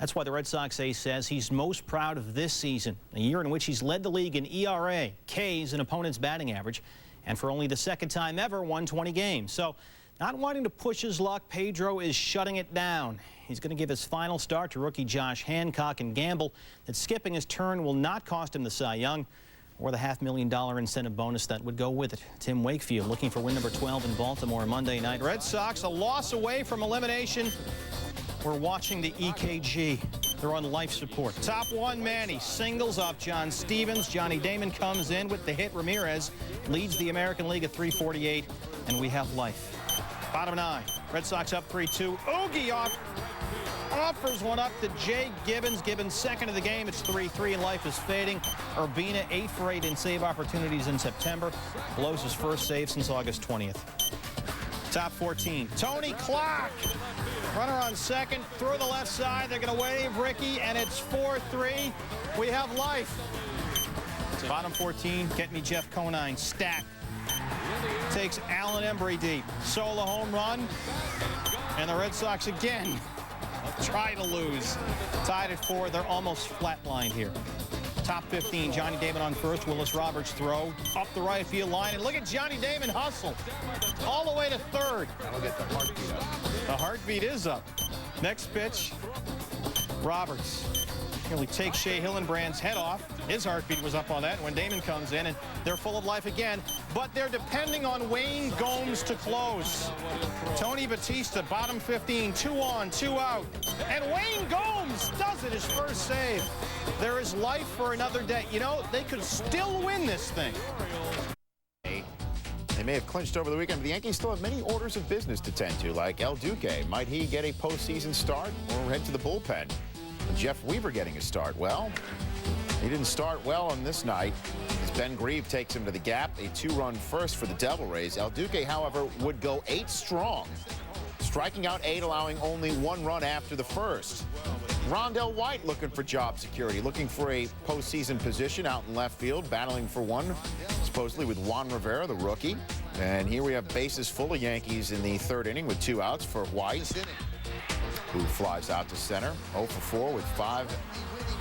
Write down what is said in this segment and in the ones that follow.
That's why the Red Sox ace says he's most proud of this season, a year in which he's led the league in ERA, Ks, and opponent's batting average, and for only the second time ever won 20 games. So, not wanting to push his luck, Pedro is shutting it down. He's going to give his final start to rookie Josh Hancock and gamble that skipping his turn will not cost him the Cy Young or the $500,000 incentive bonus that would go with it. Tim Wakefield looking for win number 12 in Baltimore Monday night. Red Sox a loss away from elimination. We're watching the EKG. They're on life support. Top one, Manny singles off John Stevens. Johnny Damon comes in with the hit. Ramirez leads the American League at 348, and we have life. Bottom nine, Red Sox up 3-2. Oogie offers one up to Jay Gibbons. Gibbons second of the game. It's 3-3 and life is fading. Urbina 8 for 8 in save opportunities in September. Blows his first save since August 20th. Top 14, Tony Clark. Runner on second, through the left side. They're going to wave Ricky, and it's 4-3. We have life. Bottom 14, get me Jeff Conine. Stack. Takes Alan Embry deep. Solo home run. And the Red Sox again try to lose. Tied at 4. They're almost flatlined here. Top 15, Johnny Damon on first. Willis Roberts throw up the right field line. And look at Johnny Damon hustle all the way to third. That'll get the heartbeat up. The heartbeat is up. Next pitch, Roberts. Nearly takes Shea Hillenbrand's head off. His heartbeat was up on that when Damon comes in, and they're full of life again. But they're depending on Wayne Gomes to close. Tony Batista, bottom 15, 2 on, 2 out. And Wayne Gomes does it, his first save. There is life for another day. You know, they could still win this thing. They may have clinched over the weekend, but the Yankees still have many orders of business to tend to, like El Duque. Might he get a postseason start or head to the bullpen? Jeff Weaver getting a start. Well, he didn't start well on this night as Ben Grieve takes him to the gap. A 2-run first for the Devil Rays. El Duque, however, would go 8 strong, striking out 8, allowing only 1 run after the first. Rondell White looking for job security, looking for a postseason position out in left field, battling for one, supposedly with Juan Rivera, the rookie. And here we have bases full of Yankees in the 3rd inning with 2 outs for White, who flies out to center. 0 for 4 with 5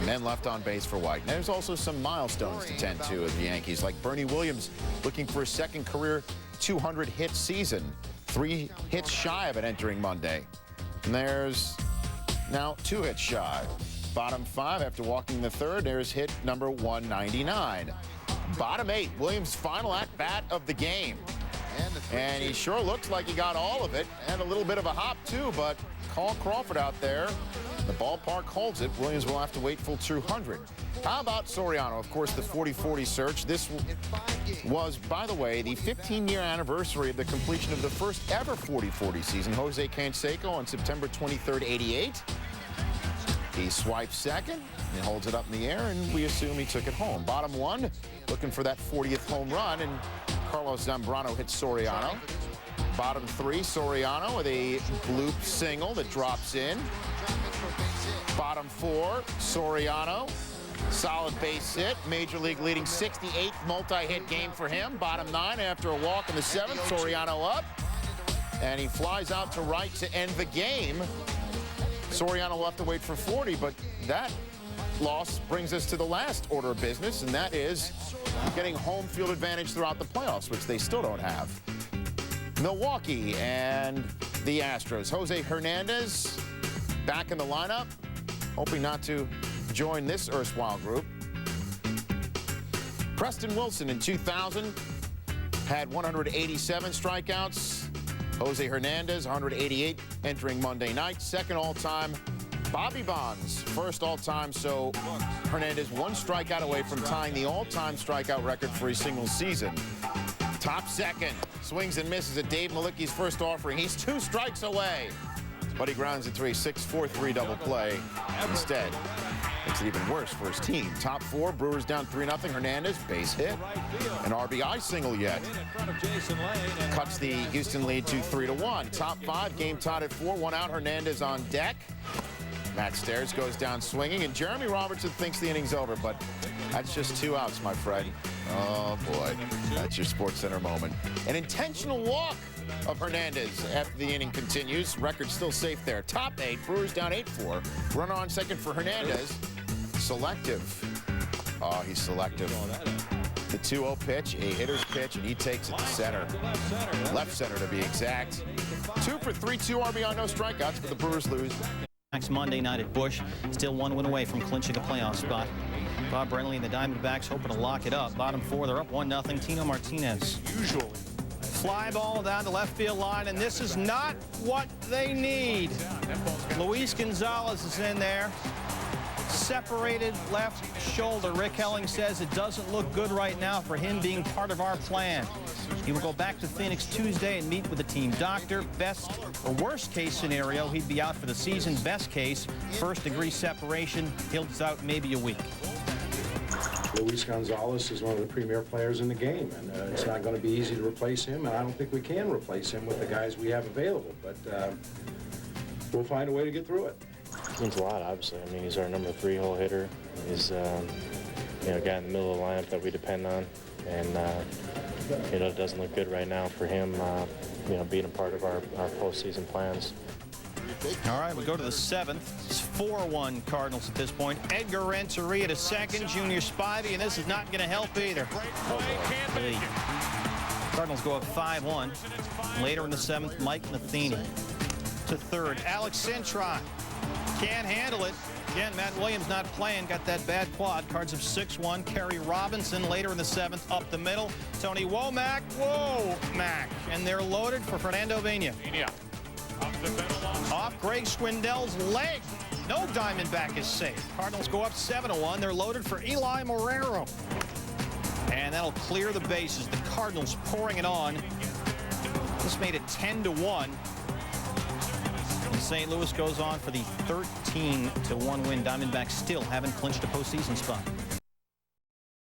men left on base for White. And there's also some milestones to tend to of the Yankees, like Bernie Williams looking for a second career 200-hit season. 3 hits shy of it entering Monday. And there's now 2 hits shy. Bottom 5 after walking the 3rd, there's hit number 199. Bottom 8, Williams' final at-bat of the game. And he sure looks like he got all of it, and a little bit of a hop too, but Carl Crawford out there. The ballpark holds it. Williams will have to wait full 200. How about Soriano? Of course, the 40-40 search. This was, by the way, the 15-year anniversary of the completion of the first ever 40-40 season. Jose Canseco on September 23rd, 88. He swipes second and holds it up in the air, and we assume he took it home. Bottom 1, looking for that 40th home run, and Carlos Zambrano hits Soriano. Bottom 3, Soriano with a bloop single that drops in. Bottom 4, Soriano, solid base hit. Major League leading 68th multi-hit game for him. Bottom 9, after a walk in the 7th, Soriano up. And he flies out to right to end the game. Soriano will have to wait for 40, but that loss brings us to the last order of business, and that is getting home field advantage throughout the playoffs, which they still don't have. Milwaukee and the Astros. Jose Hernandez back in the lineup, hoping not to join this erstwhile group. Preston Wilson in 2000 had 187 strikeouts. Jose Hernandez, 188 entering Monday night. Second all-time, Bobby Bonds, first all-time, so Hernandez 1 strikeout away from tying the all-time strikeout record for a single season. Top second, swings and misses at Dave Malicki's first offering. He's 2 strikes away, but he grounds into a 6-4-3 double play instead. Makes it even worse for his team. Top 4, Brewers down 3-0. Hernandez, base hit. An RBI single yet. Cuts the Houston lead to 3-1. Top 5, game tied at 4, 1 out. Hernandez on deck. Matt Stairs goes down swinging, and Jeremy Robertson thinks the inning's over, but that's just 2 outs, my friend. Oh, boy. That's your SportsCenter moment. An intentional walk of Hernandez after the inning continues. Record still safe there. Top 8, Brewers down 8-4. Runner on second for Hernandez. Selective. Oh, he's selective. The 2-0 pitch, a hitter's pitch, and he takes it to center. Left center to be exact. 2 for 3, 2 RBI, no strikeouts, but the Brewers lose. Next Monday night at Busch, still 1 win away from clinching a playoff spot. Bob Brenly and the Diamondbacks hoping to lock it up. Bottom 4, they're up 1-0. Tino Martinez. Usually. Fly ball down the left field line, and this is not what they need. Luis Gonzalez is in there. Separated left shoulder. Rick Helling says it doesn't look good right now for him being part of our plan. He will go back to Phoenix Tuesday and meet with the team doctor. Best or worst case scenario, he'd be out for the season. Best case, first-degree separation. He'll be out maybe a week. Luis Gonzalez is one of the premier players in the game, and it's not going to be easy to replace him, and I don't think we can replace him with the guys we have available, but we'll find a way to get through it. It means a lot, obviously. I mean, he's our number 3 hole hitter. He's a guy in the middle of the lineup that we depend on, and it doesn't look good right now for him, being a part of our postseason plans. All right, we go to the 7th. It's 4-1 Cardinals at this point. Edgar Renteria to second, Junior Spivey, and this is not going to help either. The Cardinals go up 5-1. Later in the 7th, Mike Matheny to third. Alex Cintron can't handle it. Again, Matt Williams not playing, got that bad quad. Cards of 6-1. Kerry Robinson later in the 7th, up the middle. Tony Womack, and they're loaded for Fernando Vena. Off Greg Swindell's leg. No Diamondback is safe. Cardinals go up 7-1. They're loaded for Eli Morero. And that'll clear the bases. The Cardinals pouring it on. This made it 10-1. And St. Louis goes on for the 13-1 win. Diamondbacks still haven't clinched a postseason spot.